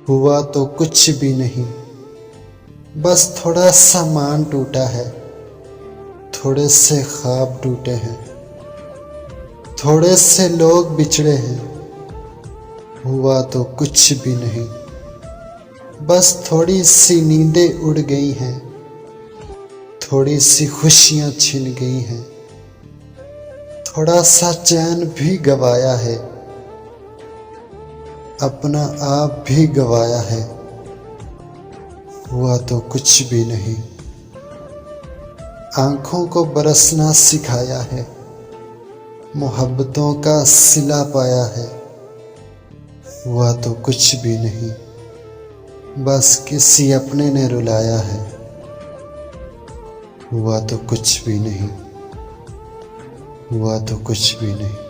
हुआ तो कुछ भी नहीं, बस थोड़ा सा मान टूटा है, थोड़े से ख्वाब टूटे हैं, थोड़े से लोग बिछड़े हैं। हुआ तो कुछ भी नहीं, बस थोड़ी सी नींदें उड़ गई हैं, थोड़ी सी खुशियाँ छिन गई हैं, थोड़ा सा चैन भी गवाया है, अपना आप भी गवाया है। हुआ तो कुछ भी नहीं, आँखों को बरसना सिखाया है, मोहब्बतों का सिला पाया है। हुआ तो कुछ भी नहीं, बस किसी अपने ने रुलाया है। हुआ तो कुछ भी नहीं, हुआ तो कुछ भी नहीं।